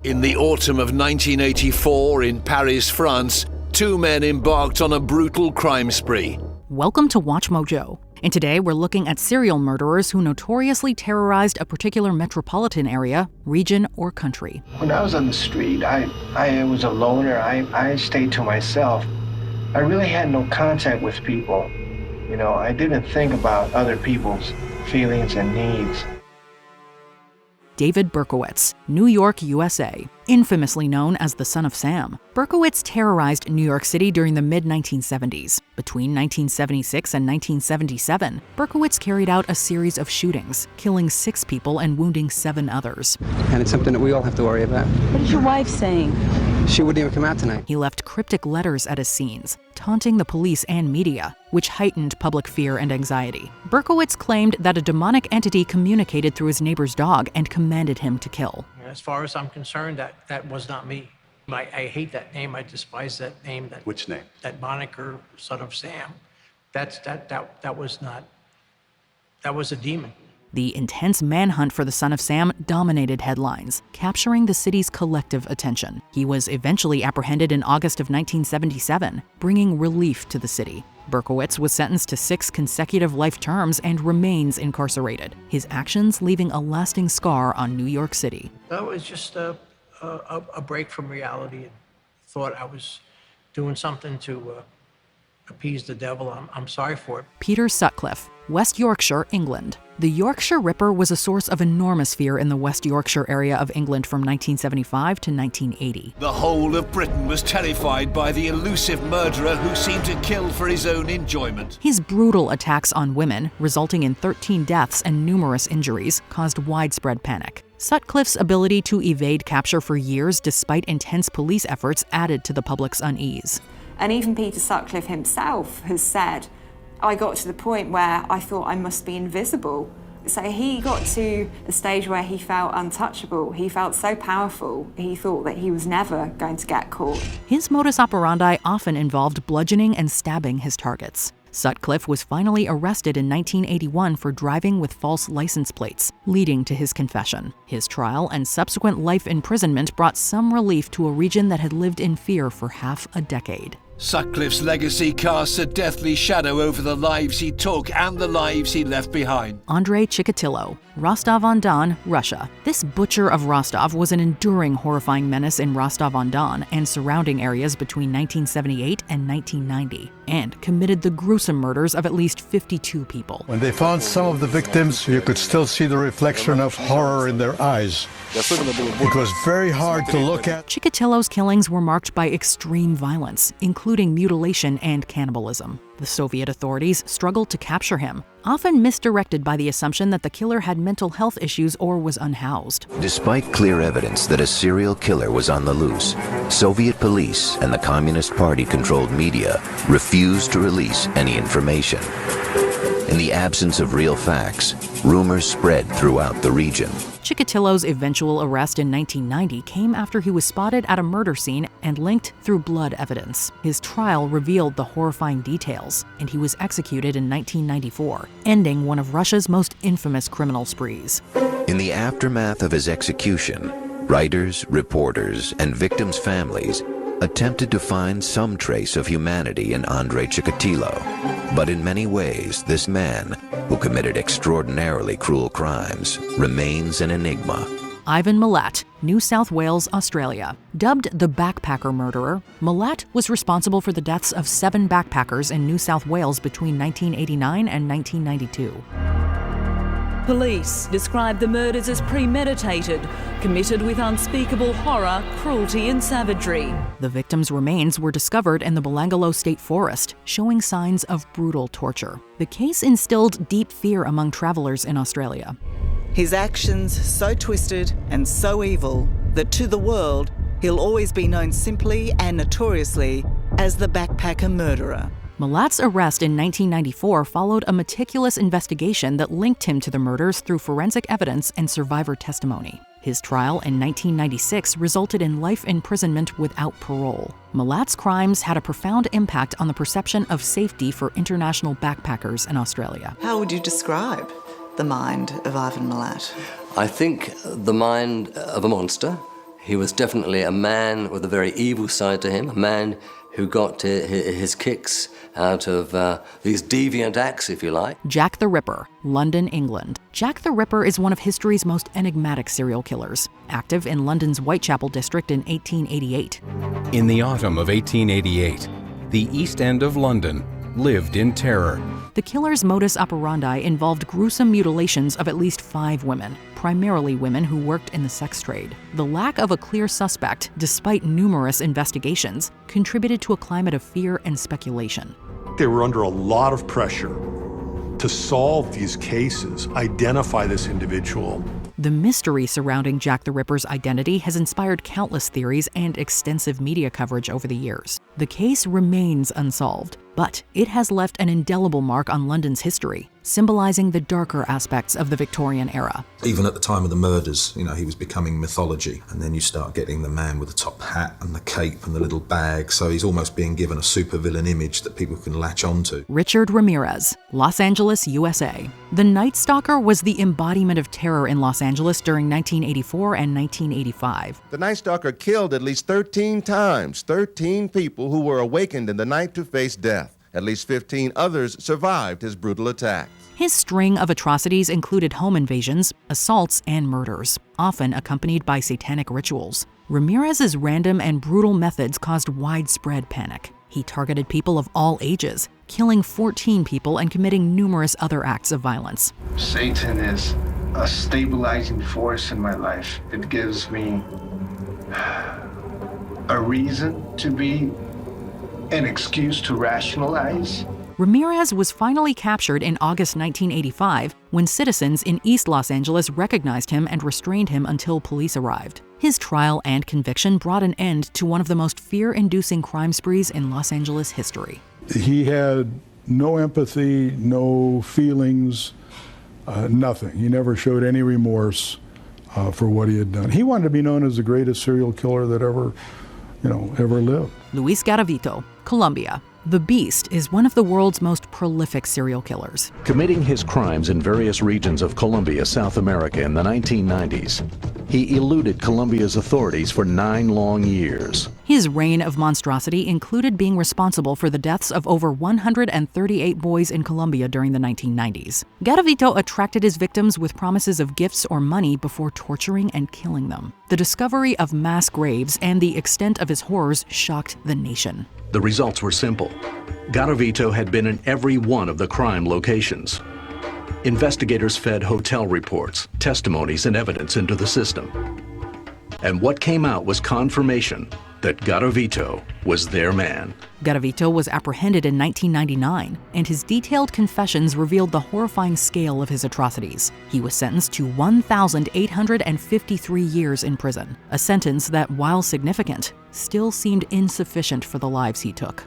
In the autumn of 1984 in Paris, France, two men embarked on a brutal crime spree. Welcome to WatchMojo, and today we're looking at serial murderers who notoriously terrorized a particular metropolitan area, region, or country. When I was on the street, I was a loner. I stayed to myself. I really had no contact with people. You know, I didn't think about other people's feelings and needs. David Berkowitz, New York, USA. Infamously known as the Son of Sam, Berkowitz terrorized New York City during the mid-1970s. Between 1976 and 1977, Berkowitz carried out a series of shootings, killing 6 people and wounding 7 others. And it's something that we all have to worry about. What is your wife saying? She wouldn't even come out tonight. He left cryptic letters at his scenes, taunting the police and media, which heightened public fear and anxiety. Berkowitz claimed that a demonic entity communicated through his neighbor's dog and commanded him to kill. As far as I'm concerned, that was not me. I hate that name. I despise that name. Which name? That moniker, Son of Sam. That was a demon. The intense manhunt for the Son of Sam dominated headlines, capturing the city's collective attention. He was eventually apprehended in August of 1977, bringing relief to the city. Berkowitz was sentenced to 6 consecutive life terms and remains incarcerated, his actions leaving a lasting scar on New York City. That was just a break from reality. And thought I was doing something to appease the devil. I'm sorry for it. Peter Sutcliffe, West Yorkshire, England. The Yorkshire Ripper was a source of enormous fear in the West Yorkshire area of England from 1975 to 1980. The whole of Britain was terrified by the elusive murderer who seemed to kill for his own enjoyment. His brutal attacks on women, resulting in 13 deaths and numerous injuries, caused widespread panic. Sutcliffe's ability to evade capture for years despite intense police efforts added to the public's unease. And even Peter Sutcliffe himself has said, I got to the point where I thought I must be invisible. So he got to a stage where he felt untouchable. He felt so powerful, he thought that he was never going to get caught. His modus operandi often involved bludgeoning and stabbing his targets. Sutcliffe was finally arrested in 1981 for driving with false license plates, leading to his confession. His trial and subsequent life imprisonment brought some relief to a region that had lived in fear for half a decade. Sutcliffe's legacy casts a deathly shadow over the lives he took and the lives he left behind. Andrei Chikatilo, Rostov-on-Don, Russia. This butcher of Rostov was an enduring horrifying menace in Rostov-on-Don and surrounding areas between 1978 and 1990, and committed the gruesome murders of at least 52 people. When they found some of the victims, you could still see the reflection of horror in their eyes. It was very hard to look at. Chikatilo's killings were marked by extreme violence, including mutilation and cannibalism. The Soviet authorities struggled to capture him, often misdirected by the assumption that the killer had mental health issues or was unhoused. Despite clear evidence that a serial killer was on the loose, Soviet police and the Communist Party-controlled media refused to release any information. In the absence of real facts, rumors spread throughout the region. Chikatilo's eventual arrest in 1990 came after he was spotted at a murder scene and linked through blood evidence. His trial revealed the horrifying details, and he was executed in 1994, ending one of Russia's most infamous criminal sprees. In the aftermath of his execution, writers, reporters, and victims' families attempted to find some trace of humanity in Andrei Chikatilo. But in many ways, this man, who committed extraordinarily cruel crimes, remains an enigma. Ivan Milat, New South Wales, Australia. Dubbed the backpacker murderer, Milat was responsible for the deaths of 7 backpackers in New South Wales between 1989 and 1992. Police describe the murders as premeditated, committed with unspeakable horror, cruelty and savagery. The victims' remains were discovered in the Belangolo State Forest, showing signs of brutal torture. The case instilled deep fear among travelers in Australia. His actions so twisted and so evil that to the world, he'll always be known simply and notoriously as the backpacker murderer. Milat's arrest in 1994 followed a meticulous investigation that linked him to the murders through forensic evidence and survivor testimony. His trial in 1996 resulted in life imprisonment without parole. Milat's crimes had a profound impact on the perception of safety for international backpackers in Australia. How would you describe the mind of Ivan Milat? I think the mind of a monster. He was definitely a man with a very evil side to him, a man who got his kicks out of these deviant acts, if you like. Jack the Ripper, London, England. Jack the Ripper is one of history's most enigmatic serial killers, active in London's Whitechapel district in 1888. In the autumn of 1888, the East End of London lived in terror. The killer's modus operandi involved gruesome mutilations of at least 5 women, primarily women who worked in the sex trade. The lack of a clear suspect, despite numerous investigations, contributed to a climate of fear and speculation. They were under a lot of pressure to solve these cases, identify this individual. The mystery surrounding Jack the Ripper's identity has inspired countless theories and extensive media coverage over the years. The case remains unsolved, but it has left an indelible mark on London's history, symbolizing the darker aspects of the Victorian era. Even at the time of the murders, he was becoming mythology. And then you start getting the man with the top hat and the cape and the little bag, so he's almost being given a supervillain image that people can latch onto. Richard Ramirez, Los Angeles, USA. The Night Stalker was the embodiment of terror in Los Angeles during 1984 and 1985. The Night Stalker killed at least 13 times, 13 people who were awakened in the night to face death. At least 15 others survived his brutal attacks. His string of atrocities included home invasions, assaults, and murders, often accompanied by satanic rituals. Ramirez's random and brutal methods caused widespread panic. He targeted people of all ages, killing 14 people and committing numerous other acts of violence. Satan is a stabilizing force in my life. It gives me a reason to be, an excuse to rationalize. Ramirez was finally captured in August 1985 when citizens in East Los Angeles recognized him and restrained him until police arrived. His trial and conviction brought an end to one of the most fear-inducing crime sprees in Los Angeles history. He had no empathy, no feelings, nothing. He never showed any remorse for what he had done. He wanted to be known as the greatest serial killer that ever lived. Luis Garavito, Colombia. The Beast is one of the world's most prolific serial killers. Committing his crimes in various regions of Colombia, South America in the 1990s, he eluded Colombia's authorities for 9 long years. His reign of monstrosity included being responsible for the deaths of over 138 boys in Colombia during the 1990s. Garavito attracted his victims with promises of gifts or money before torturing and killing them. The discovery of mass graves and the extent of his horrors shocked the nation. The results were simple. Garavito had been in every one of the crime locations. Investigators fed hotel reports, testimonies, and evidence into the system. And what came out was confirmation that Garavito was their man. Garavito was apprehended in 1999, and his detailed confessions revealed the horrifying scale of his atrocities. He was sentenced to 1,853 years in prison, a sentence that, while significant, still seemed insufficient for the lives he took.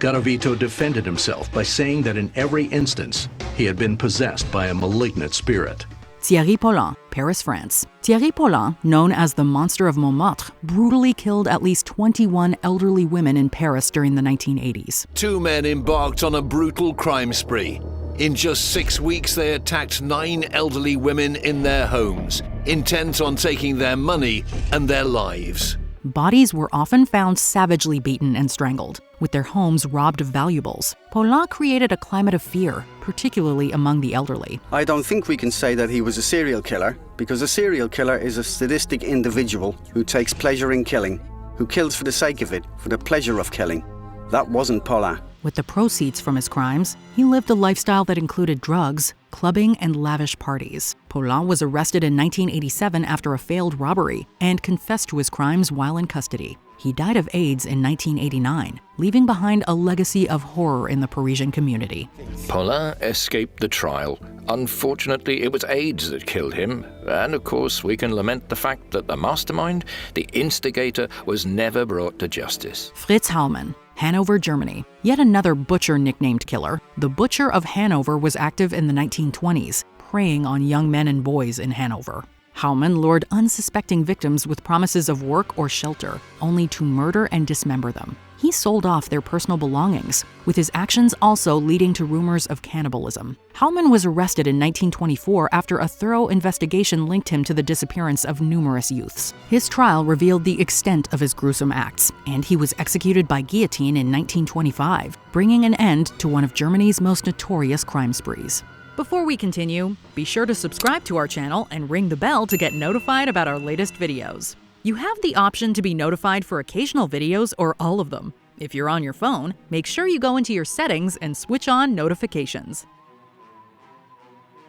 Garavito defended himself by saying that in every instance, he had been possessed by a malignant spirit. Thierry Paulin, Paris, France. Thierry Paulin, known as the Monster of Montmartre, brutally killed at least 21 elderly women in Paris during the 1980s. 2 men embarked on a brutal crime spree. In just 6 weeks, they attacked 9 elderly women in their homes, intent on taking their money and their lives. Bodies were often found savagely beaten and strangled, with their homes robbed of valuables. Paulin created a climate of fear, particularly among the elderly. I don't think we can say that he was a serial killer, because a serial killer is a sadistic individual who takes pleasure in killing, who kills for the sake of it, for the pleasure of killing. That wasn't Paulin. With the proceeds from his crimes, he lived a lifestyle that included drugs, clubbing, and lavish parties. Paulin was arrested in 1987 after a failed robbery and confessed to his crimes while in custody. He died of AIDS in 1989, leaving behind a legacy of horror in the Parisian community. Paulin escaped the trial. Unfortunately, it was AIDS that killed him. And of course, we can lament the fact that the mastermind, the instigator, was never brought to justice. Fritz Haumann, Hanover, Germany. Yet another butcher nicknamed killer. The Butcher of Hanover was active in the 1920s, preying on young men and boys in Hanover. Howman lured unsuspecting victims with promises of work or shelter, only to murder and dismember them. He sold off their personal belongings, with his actions also leading to rumors of cannibalism. Howman was arrested in 1924 after a thorough investigation linked him to the disappearance of numerous youths. His trial revealed the extent of his gruesome acts, and he was executed by guillotine in 1925, bringing an end to one of Germany's most notorious crime sprees. Before we continue, be sure to subscribe to our channel and ring the bell to get notified about our latest videos. You have the option to be notified for occasional videos or all of them. If you're on your phone, make sure you go into your settings and switch on notifications.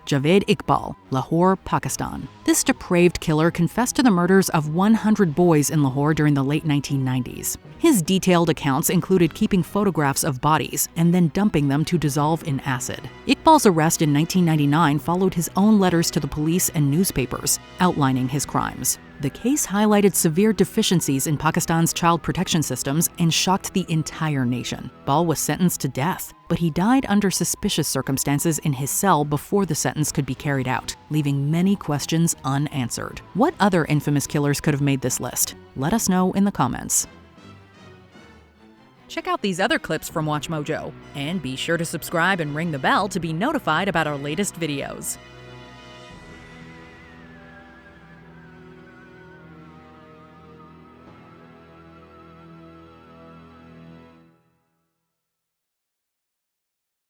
Javed Iqbal, Lahore, Pakistan. This depraved killer confessed to the murders of 100 boys in Lahore during the late 1990s. His detailed accounts included keeping photographs of bodies and then dumping them to dissolve in acid. Iqbal's arrest in 1999 followed his own letters to the police and newspapers, outlining his crimes. The case highlighted severe deficiencies in Pakistan's child protection systems and shocked the entire nation. Iqbal was sentenced to death, but he died under suspicious circumstances in his cell before the sentence could be carried out, leaving many questions unanswered. What other infamous killers could have made this list? Let us know in the comments. Check out these other clips from WatchMojo, and be sure to subscribe and ring the bell to be notified about our latest videos.